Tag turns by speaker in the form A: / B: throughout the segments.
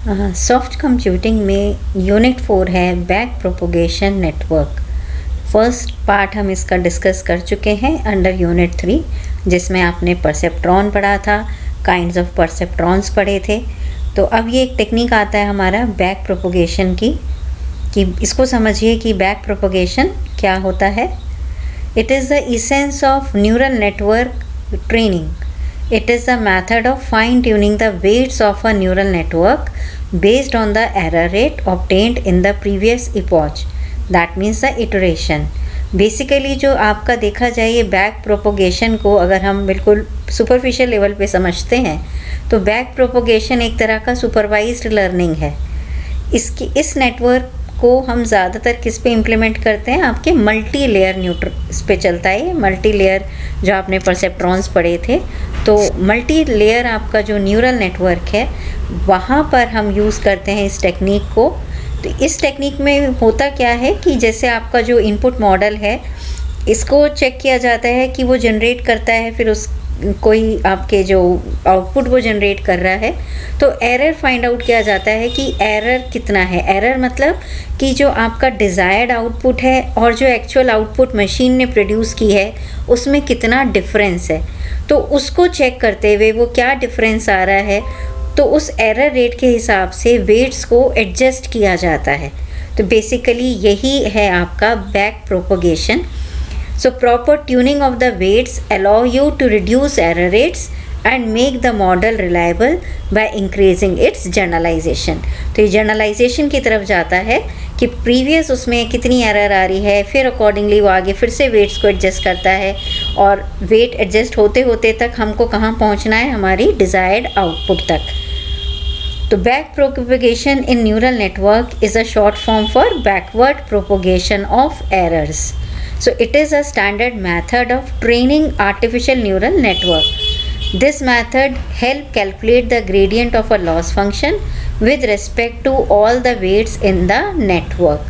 A: Soft computing में unit 4 है back propagation network. First part हम इसका डिस्कस कर चुके हैं अंडर यूनिट 3, जिसमें आपने परसेप्ट्रॉन पढ़ा था, काइंड्स ऑफ परसेप्ट्रॉन्स पढ़े थे। तो अब ये एक टेक्निक आता है हमारा बैक प्रोपोगेशन की, कि इसको समझिए कि बैक प्रोपोगेशन क्या होता है। It is the essence of neural network training. It is the method of fine-tuning the weights of a neural network based on the error rate obtained in the previous epoch. That means the iteration. Basically जो आपका देखा जाए ये back propagation को अगर हम बिल्कुल superficial level पे समझते हैं तो बैक प्रोपोगेशन एक तरह का सुपरवाइज्ड लर्निंग है। इस नेटवर्क को हम ज़्यादातर किस पे इम्प्लीमेंट करते हैं, आपके मल्टी लेयर इस पे चलता है। मल्टी लेयर जो आपने परसेप्ट्रॉन्स पढ़े थे, तो मल्टी लेयर आपका जो न्यूरल नेटवर्क है वहाँ पर हम यूज़ करते हैं इस टेक्निक को। तो इस टेक्निक में होता क्या है कि जैसे आपका जो इनपुट मॉडल है इसको चेक किया जाता है कि वो जनरेट करता है, फिर उस कोई आपके जो आउटपुट वो जनरेट कर रहा है, तो एरर फाइंड आउट किया जाता है कि एरर कितना है। एरर मतलब कि जो आपका डिज़ायर्ड आउटपुट है और जो एक्चुअल आउटपुट मशीन ने प्रोड्यूस की है उसमें कितना डिफरेंस है। तो उसको चेक करते हुए वो क्या डिफरेंस आ रहा है, तो उस एरर रेट के हिसाब से वेट्स को एडजस्ट किया जाता है। तो बेसिकली यही है आपका back propagation. So proper tuning of the weights allow you to reduce error rates and make the model reliable by increasing its generalization. तो ये generalization की तरफ जाता है कि previous उसमें कितनी error आ रही है, फिर accordingly वो आगे फिर से weights को adjust करता है और weight adjust होते होते तक हमको कहाँ पहुँचना है, हमारी desired output तक. तो back propagation in neural network is a short form for backward propagation of errors. So it is a standard method of training artificial neural network. This method help calculate the gradient of a loss function with respect to all the weights in the network.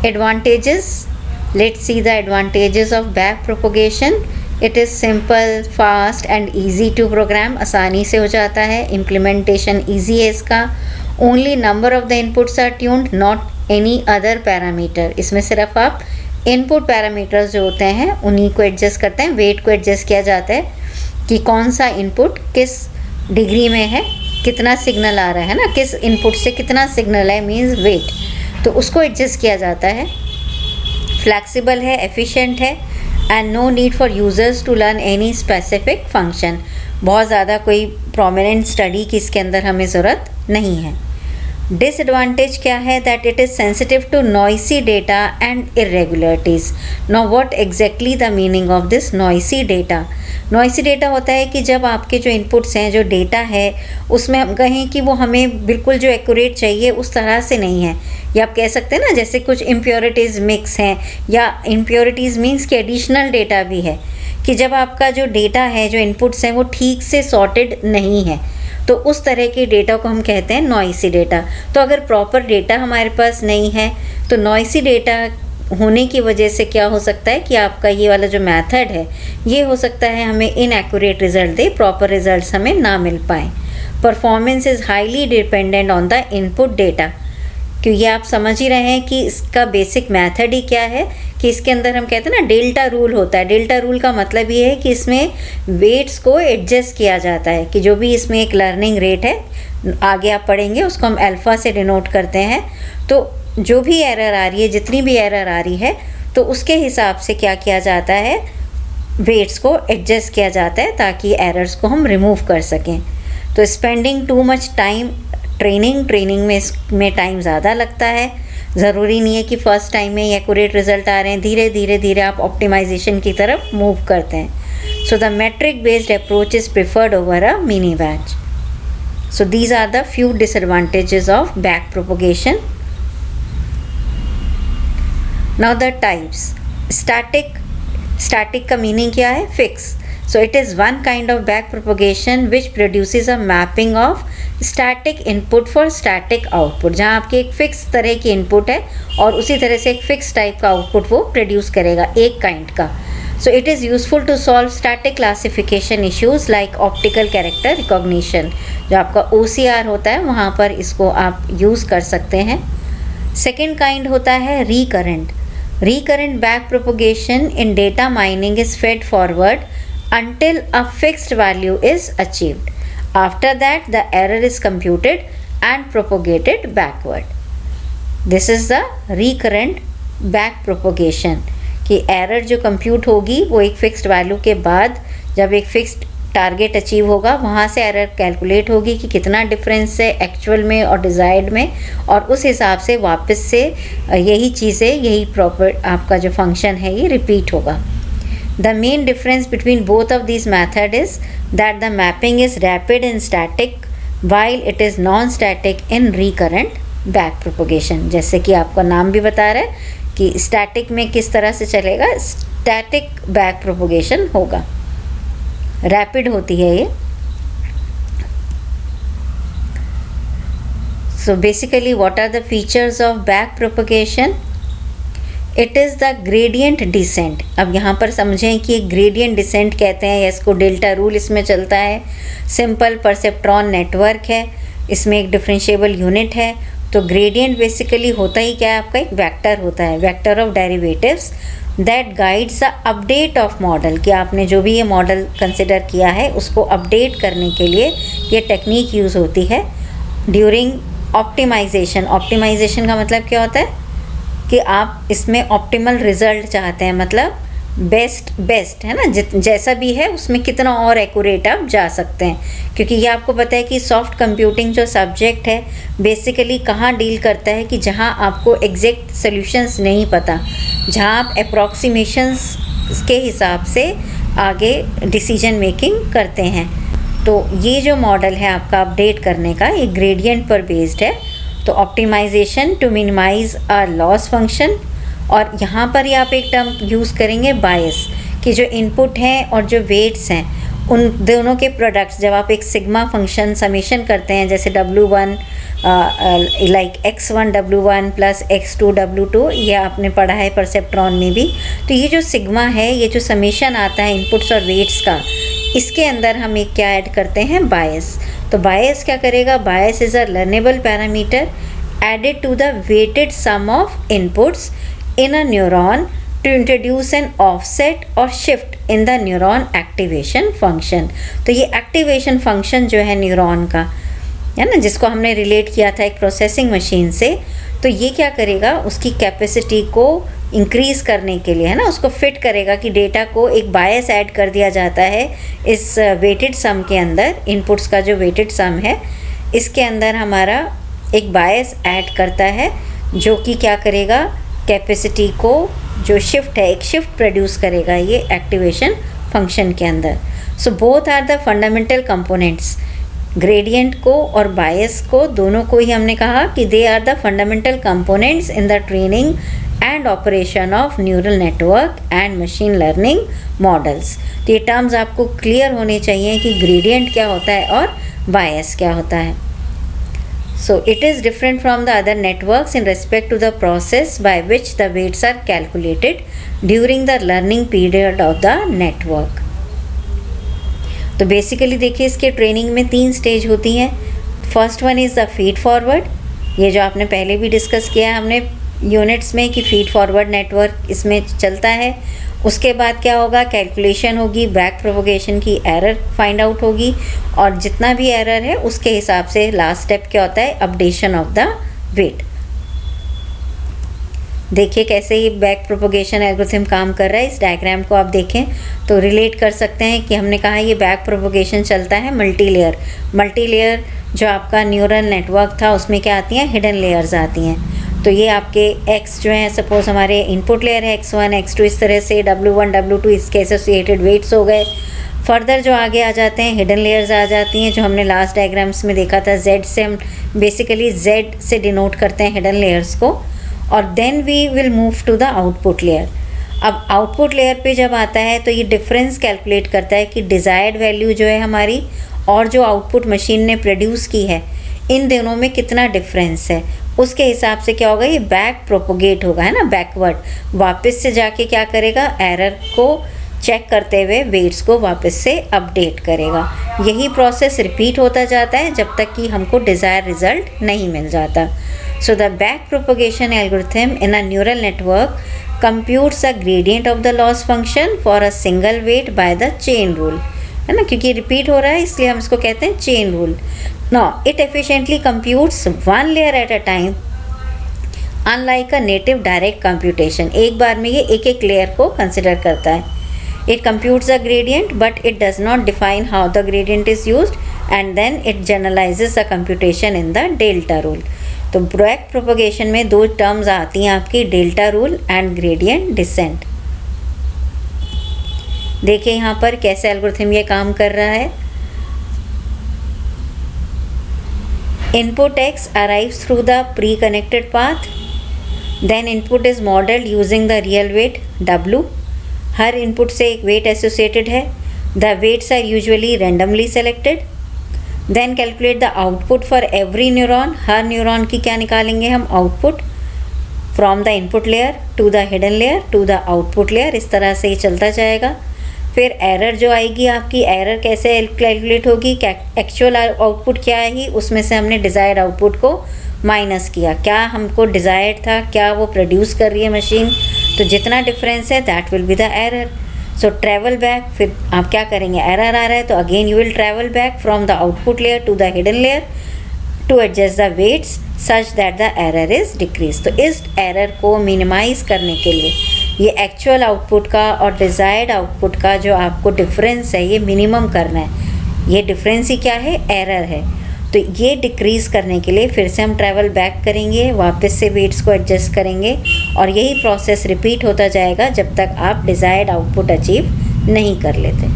A: Advantages. Let's see the advantages of back propagation. It is simple, fast and easy to program. आसानी से हो जाता है. Implementation easy है इसका. Only number of the inputs are tuned, not any other parameter. इसमें सिर्फ आप इनपुट पैरामीटर्स जो होते हैं उन्हीं को एडजस्ट करते हैं. वेट को एडजस्ट किया जाता है कि कौन सा इनपुट किस डिग्री में है, कितना सिग्नल आ रहा है ना, किस इनपुट से कितना सिग्नल है, मीन्स वेट, तो उसको एडजस्ट किया जाता है. फ्लैक्सिबल है, एफिशिएंट है and no need for users to learn any specific function. बहुत ज़्यादा कोई प्रोमिनेंट स्टडी की इसके अंदर हमें ज़रूरत नहीं है. डिसएडवांटेज क्या है, that it is sensitive to noisy data and irregularities. Now what exactly the meaning of this noisy data. Noisy data होता है कि जब आपके जो इनपुट्स हैं, जो डेटा है, उसमें हम कहें कि वो हमें बिल्कुल जो एक्यूरेट चाहिए उस तरह से नहीं है, या आप कह सकते हैं ना जैसे कुछ इम्प्योरिटीज़ मिक्स हैं, या इम्प्योरिटीज़ मीन्स कि एडिशनल डेटा भी है, कि जब आपका जो डेटा है, जो इनपुट्स हैं, वो ठीक से सॉर्टेड नहीं है, तो उस तरह के डेटा को हम कहते हैं नॉइसी डेटा. तो अगर प्रॉपर डेटा हमारे पास नहीं है तो नॉइसी डेटा होने की वजह से क्या हो सकता है कि आपका ये वाला जो मेथड है ये हो सकता है हमें इनएक्यूरेट रिजल्ट दे, प्रॉपर रिजल्ट्स हमें ना मिल पाएँ. Performance is highly dependent on the input data. क्योंकि आप समझ ही रहे हैं कि इसका बेसिक मेथड ही क्या है, कि इसके अंदर हम कहते हैं ना डेल्टा रूल होता है. डेल्टा रूल का मतलब ये है कि इसमें वेट्स को एडजस्ट किया जाता है, कि जो भी इसमें एक लर्निंग रेट है, आगे आप पढ़ेंगे, उसको हम अल्फ़ा से डिनोट करते हैं. तो जो भी एरर आ रही है, जितनी भी एरर आ रही है, तो उसके हिसाब से क्या किया जाता है, वेट्स को एडजस्ट किया जाता है ताकि एरर्स को हम रिमूव कर सकें. तो spending too much time training में टाइम ज़्यादा लगता है. ज़रूरी नहीं है कि फ़र्स्ट टाइम में ही एक्यूरेट रिजल्ट आ रहे हैं, धीरे धीरे आप ऑप्टिमाइजेशन की तरफ मूव करते हैं. So the metric based approach is preferred over a mini batch. So these are the few disadvantages of back propagation. Now the types. Static का मीनिंग क्या है, fix. So it is one kind of back propagation which produces a mapping of static input for static output. जहाँ आपकी एक fix तरह की input है और उसी तरह से एक फिक्स टाइप का आउटपुट वो प्रोड्यूस करेगा, एक काइंड का. So it is useful to solve static classification issues like optical character recognition. जो आपका OCR होता है वहाँ पर इसको आप यूज़ कर सकते हैं. सेकेंड काइंड होता है recurrent. Recurrent back propagation in data mining is fed forward until a fixed value is achieved. After that, the error is computed and propagated backward. This is the recurrent back propagation. कि error जो compute होगी वो एक fixed value के बाद जब एक fixed target achieve होगा वहाँ से एरर कैलकुलेट होगी कि कितना डिफरेंस है एक्चुअल में और डिज़ायर्ड में, और उस हिसाब से वापस से यही चीज़ें, यही प्रॉपर आपका जो फंक्शन है ये रिपीट होगा. The main difference between both of this method is that the mapping is rapid in static while it is non static in recurrent back propagation. जैसे कि आपका नाम भी बता रहा है कि स्टैटिक में किस तरह से चलेगा, स्टैटिक बैक प्रोपोगेशन होगा, रैपिड होती है ये. So basically what are the features of back propagation? It is the gradient descent. अब यहाँ पर समझें कि ग्रेडियंट डिसेंट कहते हैं, या इसको डेल्टा रूल इसमें चलता है. सिंपल परसेप्ट्रॉन नेटवर्क है, इसमें एक डिफरेंशिएबल यूनिट है. तो ग्रेडियंट बेसिकली होता ही क्या है, आपका एक वेक्टर होता है, vector of derivatives that guides the update of model. कि आपने जो भी ये मॉडल कंसिडर किया है उसको अपडेट करने के लिए ये टेक्निक यूज़ होती है ड्यूरिंग ऑप्टिमाइजेशन. ऑप्टिमाइजेशन का मतलब क्या होता है कि आप इसमें ऑप्टिमल रिजल्ट चाहते हैं, मतलब बेस्ट है ना, जैसा भी है उसमें कितना और एक्यूरेट आप जा सकते हैं. क्योंकि ये आपको पता है कि सॉफ्ट कंप्यूटिंग जो सब्जेक्ट है बेसिकली कहाँ डील करता है कि जहाँ आपको एग्जैक्ट सॉल्यूशंस नहीं पता, जहाँ आप अप्रॉक्सीमेशंस के हिसाब से आगे डिसीजन मेकिंग करते हैं. तो ये जो मॉडल है आपका अपडेट करने का, ये ग्रेडियंट पर बेस्ड है. तो optimization to minimize a loss function, और यहाँ पर ही आप एक टर्म यूज़ करेंगे बायस, कि जो इनपुट हैं और जो वेट्स हैं उन दोनों के प्रोडक्ट्स जब आप एक सिग्मा फंक्शन समेशन करते हैं, जैसे W1 like x1 W1 plus x2 W2, ये आपने पढ़ा है परसेप्ट्रॉन में भी. तो ये जो सिग्मा है, ये जो समेशन आता है इनपुट्स और वेट्स का, इसके अंदर हम एक क्या ऐड करते हैं, बायस. तो बायस क्या करेगा, bias is a learnable parameter added to the weighted sum of inputs in a neuron to introduce an offset or shift in the neuron activation function. तो ये activation function जो है न्यूरॉन का, है ना, जिसको हमने रिलेट किया था एक प्रोसेसिंग मशीन से, तो ये क्या करेगा, उसकी कैपेसिटी को इंक्रीज़ करने के लिए, है ना, उसको फिट करेगा कि डेटा को एक बायस ऐड कर दिया जाता है इस वेटेड सम के अंदर. इनपुट्स का जो वेटेड सम है इसके अंदर हमारा एक बायस ऐड करता है जो कि क्या करेगा, कैपेसिटी को जो शिफ्ट है, एक शिफ्ट प्रोड्यूस करेगा ये एक्टिवेशन फंक्शन के अंदर. So both are the fundamental components. Gradient को और बायस को, दोनों को ही हमने कहा कि they are the fundamental components in the training and operation of neural network and machine learning models. तो ये टर्म्स आपको क्लियर होने चाहिए कि ग्रेडियंट क्या होता है और बायस क्या होता है. So it is different from the other networks in respect to the process by which the weights are calculated during the learning period of the network. तो बेसिकली देखिए इसके ट्रेनिंग में 3 स्टेज होती हैं. First one is the feed forward. ये जो आपने पहले भी डिस्कस किया है हमने यूनिट्स में कि फीड फॉरवर्ड नेटवर्क इसमें चलता है. उसके बाद क्या होगा, कैलकुलेशन होगी, बैक प्रोपोगेशन की एरर फाइंड आउट होगी, और जितना भी एरर है उसके हिसाब से लास्ट स्टेप क्या होता है, अपडेशन ऑफ द वेट. देखिए कैसे ये बैक प्रोपोगेशन एल्गोरिथम काम कर रहा है. इस डायग्राम को आप देखें तो रिलेट कर सकते हैं कि हमने कहा ये बैक प्रोपोगेशन चलता है मल्टी लेयर. जो आपका न्यूरल नेटवर्क था उसमें क्या आती हैं, हिडन लेयर्स आती हैं. तो ये आपके x जो हैं, सपोज हमारे इनपुट लेयर है x1 x2, इस तरह से W1 W2 इसके एसोसिएटेड वेट्स हो गए. फर्दर जो आगे आ जाते हैं हिडन लेयर्स आ जाती हैं, जो हमने लास्ट डायग्राम्स में देखा था. Z से हम बेसिकली Z से डिनोट करते हैं हिडन लेयर्स को, और then we will move to the output layer. अब आउटपुट लेयर पे जब आता है तो ये डिफरेंस कैलकुलेट करता है कि डिज़ायर्ड वैल्यू जो है हमारी और जो आउटपुट मशीन ने प्रोड्यूस की है इन दोनों में कितना डिफरेंस है. उसके हिसाब से क्या होगा, ये बैक प्रोपोगेट होगा, है ना, बैकवर्ड वापस से जाके क्या करेगा, एरर को चेक करते हुए वेट्स को वापस से अपडेट करेगा। यही प्रोसेस रिपीट होता जाता है जब तक कि हमको डिज़ायर रिजल्ट नहीं मिल जाता। So the back propagation algorithm in a neural network computes a gradient of the loss function for a single weight by the chain rule, है ना, क्योंकि रिपीट हो रहा है इसलिए हम इसको कहते हैं chain rule. Now it efficiently computes one layer at a time unlike a native direct computation. एक बार में ये एक एक लेयर को कंसिडर करता है। It computes the gradient but it does not define how the gradient is used and then it generalizes the computation in the delta rule. तो back propagation में दो टर्म्स आती हैं आपकी, delta rule and gradient descent. देखिए यहाँ पर कैसे एल्गोरिथम ये काम कर रहा है। Input x arrives through the pre-connected path, then input is modeled using the real weight w। हर इनपुट से एक वेट एसोसिएटेड है। The weights are usually randomly selected. Then calculate the output for every neuron. हर neuron की क्या निकालेंगे हम, output from the input layer to the hidden layer to the output layer. इस तरह से ये चलता जाएगा। फिर एरर जो आएगी आपकी, एरर कैसे कैलकुलेट होगी, एक्चुअल आउटपुट क्या आई उसमें से हमने डिज़ायर्ड आउटपुट को माइनस किया, क्या हमको डिज़ायर्ड था, क्या वो प्रोड्यूस कर रही है मशीन, तो जितना डिफरेंस है that will be the error. So travel back, फिर आप क्या करेंगे, एरर आ रहा है तो again you will travel back from the output layer to the hidden layer to adjust the weights such that the error is decrease. तो इस एरर को मिनिमाइज करने के लिए ये एक्चुअल आउटपुट का और डिज़ायर्ड आउटपुट का जो आपको डिफरेंस है ये मिनिमम करना है। ये डिफरेंस ही क्या है, एरर है। तो ये डिक्रीज़ करने के लिए फिर से हम ट्रैवल बैक करेंगे, वापस से वेट्स को एडजस्ट करेंगे और यही प्रोसेस रिपीट होता जाएगा जब तक आप डिज़ायर्ड आउटपुट अचीव नहीं कर लेते।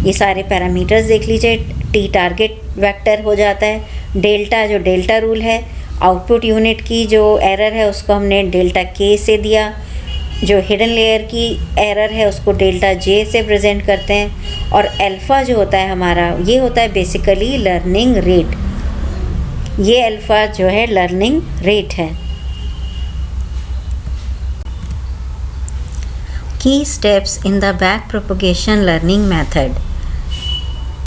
A: ये सारे पैरामीटर्स देख लीजिए। टी टारगेट वेक्टर हो जाता है। डेल्टा जो डेल्टा रूल है, आउटपुट यूनिट की जो एरर है उसको हमने डेल्टा के से दिया। जो हिडन लेयर की एरर है उसको डेल्टा जे से प्रेजेंट करते हैं। और अल्फ़ा जो होता है हमारा, ये होता है बेसिकली लर्निंग रेट। ये अल्फ़ा जो है लर्निंग रेट है। की steps in the back propagation learning method,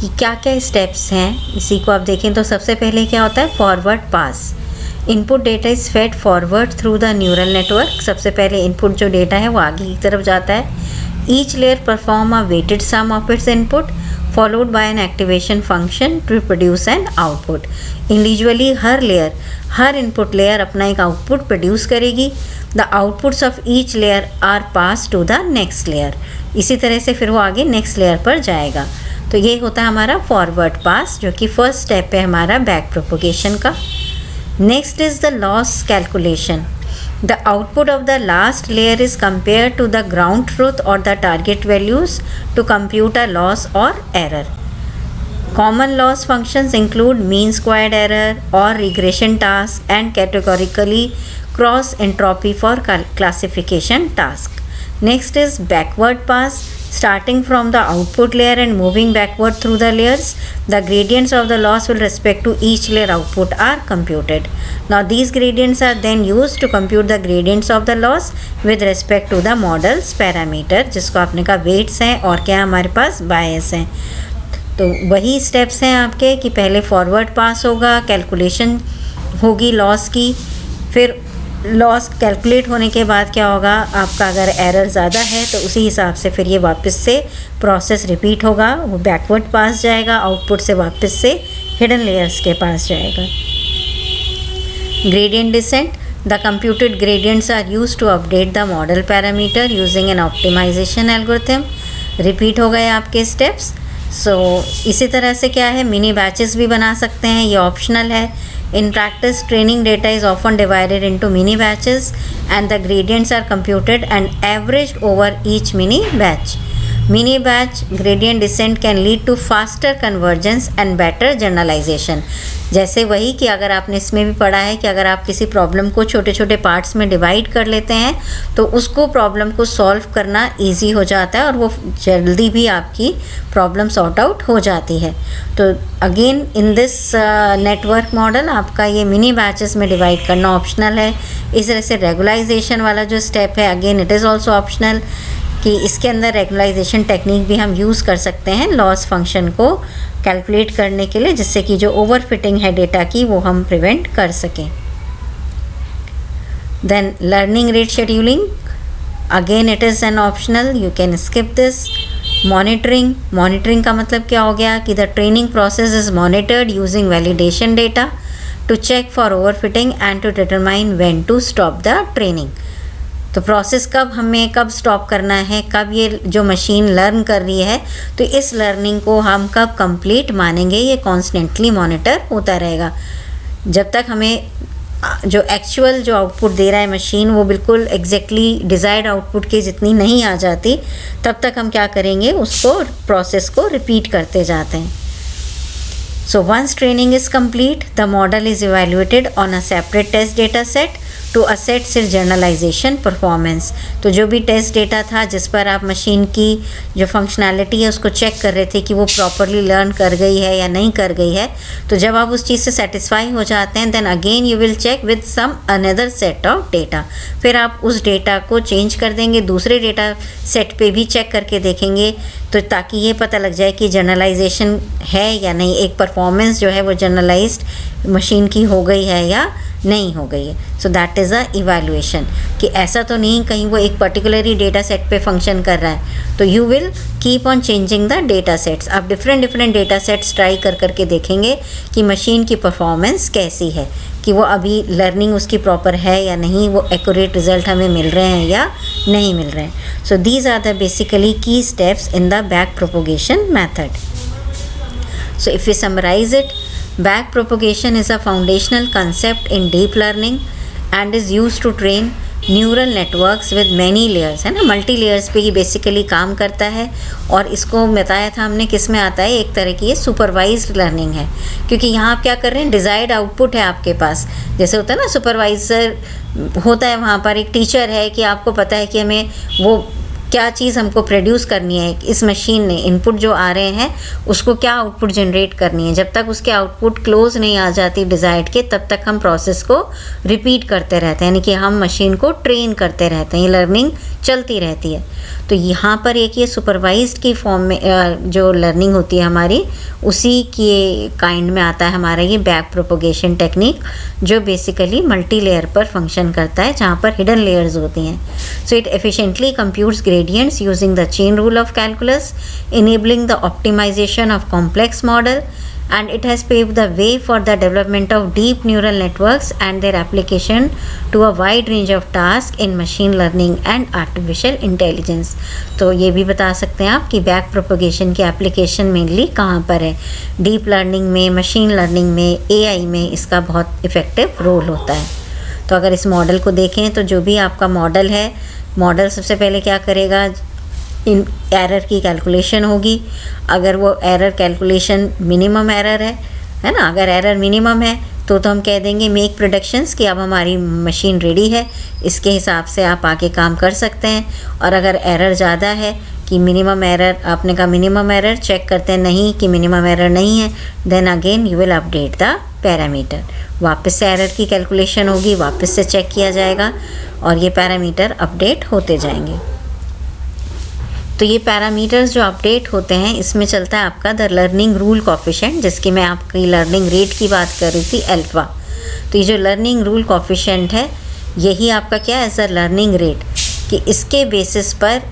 A: कि क्या क्या स्टेप्स हैं इसी को आप देखें तो सबसे पहले क्या होता है, forward pass. Input data is fed forward through the neural network. सबसे पहले इनपुट जो डेटा है वो आगे की तरफ जाता है। Each layer perform a weighted sum of its input followed by an activation function to produce an output. Individually हर लेयर, हर इनपुट लेयर अपना एक आउटपुट प्रोड्यूस करेगी। The outputs of each layer are pass to the next layer. इसी तरह से फिर वो आगे नेक्स्ट लेयर पर जाएगा। तो ये होता है हमारा फॉरवर्ड पास, जो कि फर्स्ट स्टेप है हमारा बैक प्रोपगेशन का। Next is the loss calculation. The output of the last layer is compared to the ground truth or the target values to compute a loss or error. Common loss functions include mean squared error or regression task and categorically cross entropy for classification task. Next is backward pass. Starting from the output layer and moving backward through the layers, the gradients of the loss with respect to each layer output are computed. Now these gradients are then used to compute the gradients of the loss with respect to the model's parameter, जिसको आपने कहा weights हैं और क्या हमारे पास बायस हैं। तो वही स्टेप्स हैं आपके कि पहले फॉरवर्ड पास होगा, कैलकुलेशन होगी लॉस की, फिर लॉस कैलकुलेट होने के बाद क्या होगा आपका, अगर एरर ज़्यादा है तो उसी हिसाब से फिर ये वापस से प्रोसेस रिपीट होगा, वो बैकवर्ड पास जाएगा, आउटपुट से वापस से हिडन लेयर्स के पास जाएगा। Gradient descent, the computed gradients are used to update the model parameter using an optimization algorithm. Repeat हो गए आपके स्टेप्स। इसी तरह से क्या है, मिनी बैचेस भी बना सकते हैं, ये ऑप्शनल है। In practice, training data is often divided into mini batches and the gradients are computed and averaged over each mini batch. Mini batch gradient descent can lead to faster convergence and better generalization. जैसे वही कि अगर आपने इसमें भी पढ़ा है कि अगर आप किसी प्रॉब्लम को छोटे छोटे पार्ट्स में डिवाइड कर लेते हैं तो उसको प्रॉब्लम को सॉल्व करना इजी हो जाता है और वो जल्दी भी आपकी प्रॉब्लम सॉर्ट आउट हो जाती है। तो again in this network model आपका ये मिनी बैचेस में डिवाइड करना ऑप्शनल है। इस तरह से रेगुलाइजेशन वाला जो स्टेप है again it is also optional, कि इसके अंदर रेगुलराइजेशन टेक्निक भी हम यूज़ कर सकते हैं लॉस फंक्शन को कैलकुलेट करने के लिए, जिससे कि जो ओवर फिटिंग है डेटा की वो हम प्रिवेंट कर सकें। Then learning rate scheduling, again it is an optional, you can skip this. Monitoring का मतलब क्या हो गया कि the training process is monitored using validation data to check for overfitting and to determine when to stop the training. तो process कब stop करना है, कब ये जो मशीन लर्न कर रही है, तो इस लर्निंग को हम कब कंप्लीट मानेंगे, ये कॉन्स्टेंटली मॉनिटर होता रहेगा। जब तक हमें जो एक्चुअल जो आउटपुट दे रहा है मशीन वो बिल्कुल एग्जैक्टली डिज़ायर्ड आउटपुट के जितनी नहीं आ जाती, तब तक हम क्या करेंगे, उसको प्रोसेस को रिपीट करते जाते हैं। So once training is complete, the model is evaluated on a separate test data set to assess its generalization performance। तो जो भी टेस्ट डेटा था जिस पर आप मशीन की जो फंक्शनैलिटी है उसको चेक कर रहे थे कि वो प्रॉपरली लर्न कर गई है या नहीं कर गई है, तो जब आप उस चीज़ से सेटिस्फाई हो जाते हैं, then again you will check with some another set of data. फिर आप उस डेटा को चेंज कर देंगे, दूसरे डेटा सेट पे भी चेक करके देखेंगे, तो ताकि ये पता लग जाए कि जनरलाइजेशन है या नहीं, एक परफॉर्मेंस जो है वो जनरलाइज्ड मशीन की हो गई है या नहीं हो गई है। So that is a evaluation, कि ऐसा तो नहीं कहीं वो एक पर्टिकुलरली डेटा सेट पे फंक्शन कर रहा है, तो you will keep on changing the data sets. आप डिफरेंट डेटा सेट्स ट्राई करके देखेंगे कि मशीन की परफॉर्मेंस कैसी है, कि वो अभी लर्निंग उसकी प्रॉपर है या नहीं, वो एक्यूरेट रिजल्ट हमें मिल रहे हैं या नहीं मिल रहे हैं। So these are the basically key steps in the back propagation method. So if we summarize it, back propagation is a foundational concept in deep learning and is used to train neural networks with many layers, है ना, multi layers पे ही basically काम करता है। और इसको बताया था हमने किस में आता है, एक तरह की ये सुपरवाइज्ड लर्निंग है, क्योंकि यहाँ आप क्या कर रहे हैं, डिज़ायर्ड आउटपुट है आपके पास। जैसे होता है ना, सुपरवाइज़र होता है, वहाँ पर एक टीचर है कि आपको पता है कि हमें वो क्या चीज़ हमको प्रोड्यूस करनी है, इस मशीन ने इनपुट जो आ रहे हैं उसको क्या आउटपुट जनरेट करनी है। जब तक उसके आउटपुट क्लोज नहीं आ जाती डिज़ायर्ड के, तब तक हम प्रोसेस को रिपीट करते रहते हैं, यानी कि हम मशीन को ट्रेन करते रहते हैं, ये लर्निंग चलती रहती है। तो यहाँ पर एक ये सुपरवाइज्ड की फॉर्म में जो लर्निंग होती है हमारी, उसी के काइंड में आता है हमारा ये बैक प्रोपोगेशन टेक्निक, जो बेसिकली मल्टी लेयर पर फंक्शन करता है, जहाँ पर हिडन लेयर्स होती हैं। So it efficiently computes gradients using the chain rule of calculus, enabling the optimization of complex model, and it has paved the way for the development of deep neural networks and their application to a wide range of tasks in machine learning and artificial intelligence। तो ये भी बता सकते हैं आप कि back propagation की application mainly कहाँ पर है, डीप लर्निंग में, मशीन लर्निंग में, AI में इसका बहुत इफ़ेक्टिव रोल होता है। तो अगर इस मॉडल को देखें तो जो भी आपका मॉडल है, मॉडल सबसे पहले क्या करेगा, इन एरर की कैलकुलेशन होगी। अगर वो एरर कैलकुलेशन मिनिमम एरर है ना, अगर एरर मिनिमम है तो हम कह देंगे मेक प्रोडक्शंस कि अब हमारी मशीन रेडी है, इसके हिसाब से आप आके काम कर सकते हैं। और अगर एरर ज़्यादा है कि मिनिमम एरर, आपने कहा मिनिमम एरर चेक करते हैं, नहीं कि मिनिमम एरर नहीं है, then again you will update the parameter. वापस से एरर की कैलकुलेशन होगी, वापस से चेक किया जाएगा और ये पैरामीटर अपडेट होते जाएंगे। तो ये पैरामीटर्स जो अपडेट होते हैं, इसमें चलता है आपका द लर्निंग रूल कोफिशिएंट, जिसकी मैं आपकी लर्निंग रेट की बात कर रही थी, अल्फ़ा। तो ये जो लर्निंग रूल कोफिशिएंट है, यही आपका क्या है, द लर्निंग रेट, कि इसके बेसिस पर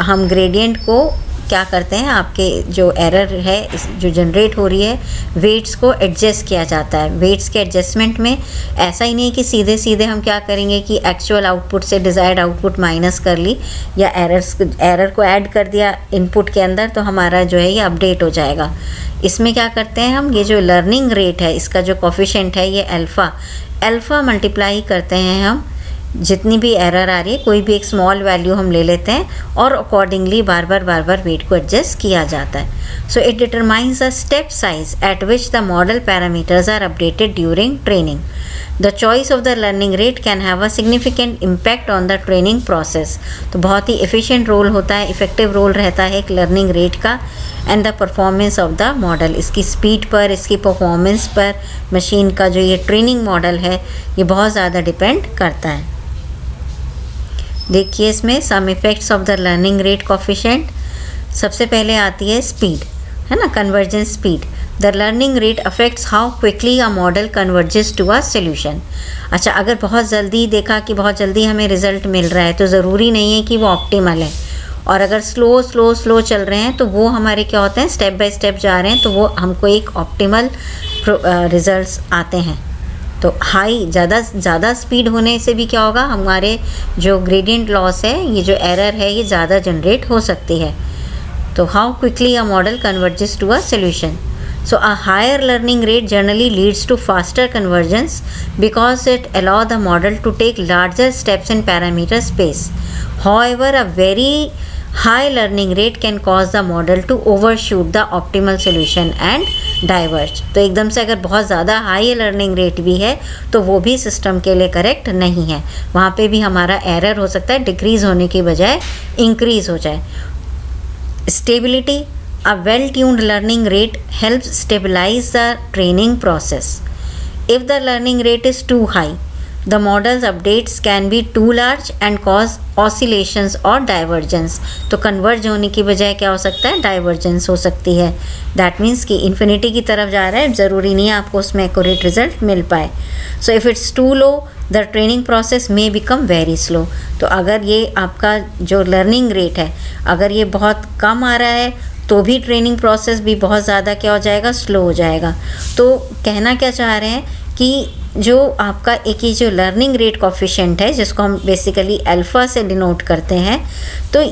A: हम ग्रेडियंट को क्या करते हैं, आपके जो एरर है जो जनरेट हो रही है, वेट्स को एडजस्ट किया जाता है। वेट्स के एडजस्टमेंट में ऐसा ही नहीं कि सीधे सीधे हम क्या करेंगे कि एक्चुअल आउटपुट से डिज़ायर्ड आउटपुट माइनस कर ली या एरर को ऐड कर दिया इनपुट के अंदर, तो हमारा जो है ये अपडेट हो जाएगा। इसमें क्या करते हैं हम, ये जो लर्निंग रेट है, इसका जो कोफिशिएंट है, ये अल्फ़ा मल्टीप्लाई करते हैं हम, जितनी भी एरर आ रही है कोई भी एक स्मॉल वैल्यू हम ले लेते हैं और अकॉर्डिंगली बार बार वेट को एडजस्ट किया जाता है। So it determines the step size at which the model parameters are updated during training. The choice of the learning rate can have a significant impact on the training process. तो बहुत ही efficient role होता है, effective role रहता है एक learning rate का, and the performance of the model, इसकी speed पर, इसकी परफॉर्मेंस पर मशीन का जो ये ट्रेनिंग मॉडल है ये बहुत ज़्यादा डिपेंड करता है। देखिए इसमें some effects of the learning rate coefficient. सबसे पहले आती है स्पीड, है ना, convergence speed. The learning rate affects how quickly a model converges to a solution. अच्छा, अगर बहुत जल्दी देखा कि बहुत जल्दी हमें रिजल्ट मिल रहा है तो ज़रूरी नहीं है कि वो ऑप्टिमल है, और अगर स्लो चल रहे हैं तो वो हमारे क्या होते हैं, स्टेप बाय स्टेप जा रहे हैं तो वो हमको एक ऑप्टिमल रिजल्ट्स आते हैं। तो हाई ज़्यादा स्पीड होने से भी क्या होगा, हमारे जो ग्रेडियंट लॉस है, ये जो एरर है, ये ज़्यादा जनरेट हो सकती है। तो how quickly a model converges to a solution. So a higher learning rate generally leads to faster convergence because it allows the model to take larger steps in parameter space. However, a very high learning rate can cause the model to overshoot the optimal solution and diverge. तो एकदम से अगर बहुत ज़्यादा high learning rate भी है तो वो भी सिस्टम के लिए करेक्ट नहीं है, वहाँ पे भी हमारा एरर हो सकता है, डिक्रीज़ होने की बजाय इंक्रीज़ हो जाए। Stability, a well-tuned learning rate helps stabilize the training process. If the learning rate is too high, the model's updates can be too large and cause oscillations or divergence. तो converge होने की बजाय क्या हो सकता है, divergence हो सकती है। That means कि infinity की तरफ जा रहा है, ज़रूरी नहीं है आपको उसमें accurate result मिल पाए। So if it's too low, the training process may become very slow. तो अगर ये आपका जो learning rate है, अगर ये बहुत कम आ रहा है तो भी ट्रेनिंग प्रोसेस भी बहुत ज़्यादा क्या हो जाएगा, स्लो हो जाएगा। तो कहना क्या चाह रहे हैं कि जो आपका एक ही जो लर्निंग रेट कोफिशिएंट है, जिसको हम बेसिकली अल्फ़ा से डिनोट करते हैं, तो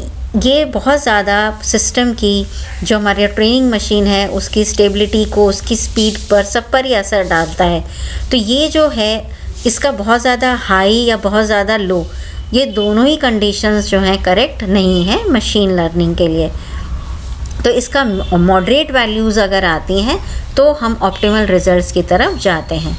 A: ये बहुत ज़्यादा सिस्टम की जो हमारी ट्रेनिंग मशीन है उसकी स्टेबिलिटी को, उसकी स्पीड पर, सब पर ही असर डालता है। तो ये जो है इसका बहुत ज़्यादा हाई या बहुत ज़्यादा लो, ये दोनों ही कंडीशंस जो हैं करेक्ट नहीं है मशीन लर्निंग के लिए। तो इसका मॉडरेट वैल्यूज़ अगर आती हैं तो हम ऑप्टिमल रिजल्ट्स की तरफ जाते हैं।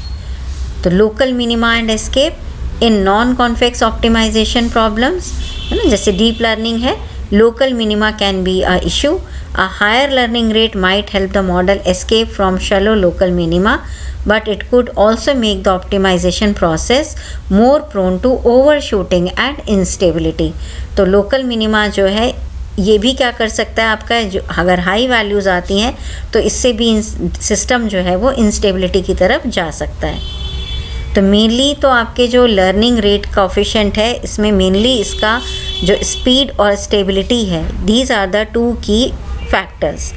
A: तो local minima and escape in non convex optimization problems, है ना, जैसे डीप लर्निंग है, local minima can be a issue. A higher learning rate might help the model escape from shallow local minima, but it could also make the optimization process more prone to overshooting and instability. तो local minima जो है ये भी क्या कर सकता है आपका, जो अगर हाई वैल्यूज़ आती हैं तो इससे भी सिस्टम जो है वो इंस्टेबिलिटी की तरफ जा सकता है। तो मेनली तो आपके जो लर्निंग रेट कोफिशिएंट है, इसमें मेनली इसका जो स्पीड और स्टेबिलिटी है, these are the two key factors.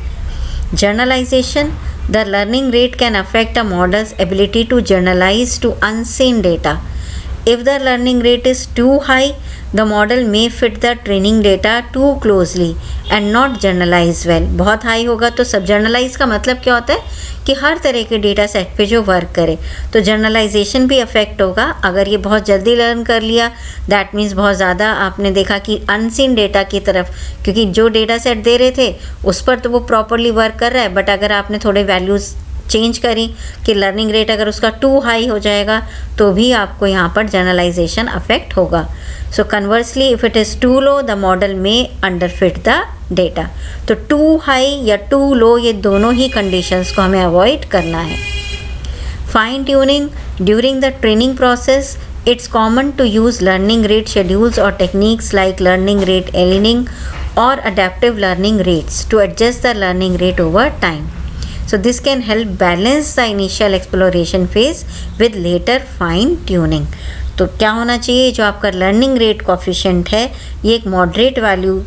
A: Generalization, the learning rate can affect a model's ability to generalize to unseen data. If the learning rate is too high, the model may fit the training data too closely and not generalize well. बहुत high होगा तो सब generalized का मतलब क्या होता है कि हर तरह के डेटा सेट पे जो वर्क करे, तो जर्नलाइजेशन भी अफेक्ट होगा। अगर ये बहुत जल्दी लर्न कर लिया, दैट मीन्स बहुत ज़्यादा आपने देखा कि अनसीन डेटा की तरफ, क्योंकि जो डेटा सेट दे रहे थे उस पर तो वो प्रॉपरली वर्क कर रहा है, बट अगर आपने थोड़े वैल्यूज़ चेंज करी कि लर्निंग रेट अगर उसका टू हाई हो जाएगा तो भी आपको यहाँ पर जनरलाइजेशन अफेक्ट होगा। So conversely if it is too low, the model may underfit the data. तो टू हाई या टू लो, ये दोनों ही कंडीशंस को हमें अवॉइड करना है। Fine tuning during the training process, it's common to use learning rate schedules और techniques like learning rate annealing और adaptive learning rates to adjust the learning rate over time. So this can help balance the initial exploration phase with later fine tuning. तो क्या होना चाहिए, जो आपका learning rate coefficient है ये एक मॉडरेट वैल्यू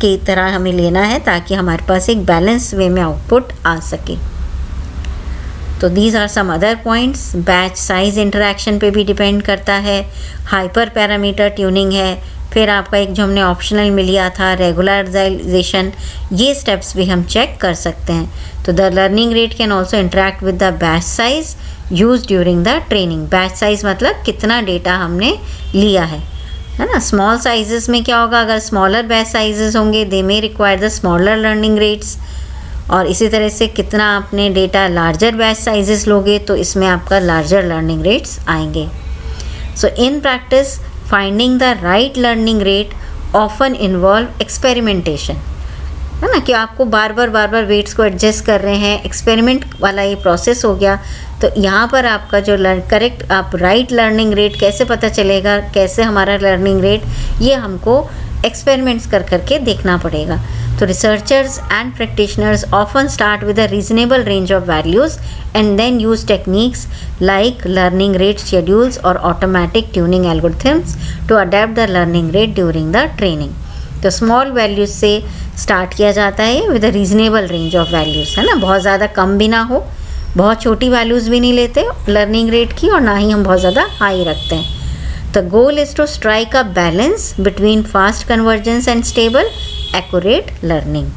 A: की तरह हमें लेना है ताकि हमारे पास एक बैलेंस वे में आउटपुट आ सके. तो these are some other points. Batch size interaction पे भी डिपेंड करता है. हाइपर पैरामीटर ट्यूनिंग है. फिर आपका एक जो हमने ऑप्शनल में लिया था रेगुलराइजेशन, ये स्टेप्स भी हम चेक कर सकते हैं. तो the learning rate can also interact with the batch size use during the training. Batch size मतलब कितना डेटा हमने लिया है ना. स्मॉल साइजेस में क्या होगा, अगर स्मॉलर बैच साइजेस होंगे they may require the smaller learning rates. और इसी तरह से कितना आपने डेटा लार्जर बैच साइजेस लोगे तो इसमें आपका लार्जर लर्निंग रेट्स आएंगे. So in practice finding the right learning rate often involve experimentation. है ना, कि आपको बार बार वेट्स को एडजस्ट कर रहे हैं, एक्सपेरिमेंट वाला ये प्रोसेस हो गया। तो यहाँ पर आपका जो करेक्ट आप राइट लर्निंग रेट कैसे पता चलेगा, कैसे हमारा लर्निंग रेट, ये हमको एक्सपेरिमेंट्स कर करके देखना पड़ेगा। तो researchers and practitioners often start with a reasonable range of values and then use techniques like learning rate schedules और automatic tuning algorithms to adapt the learning rate during the training. तो small values से start किया जाता है with a reasonable range of values, है ना, बहुत ज़्यादा कम भी ना हो, बहुत छोटी वैल्यूज़ भी नहीं लेते लर्निंग रेट की, और ना ही हम बहुत ज़्यादा हाई रखते हैं। The goal is to strike a balance between fast convergence and stable, accurate learning.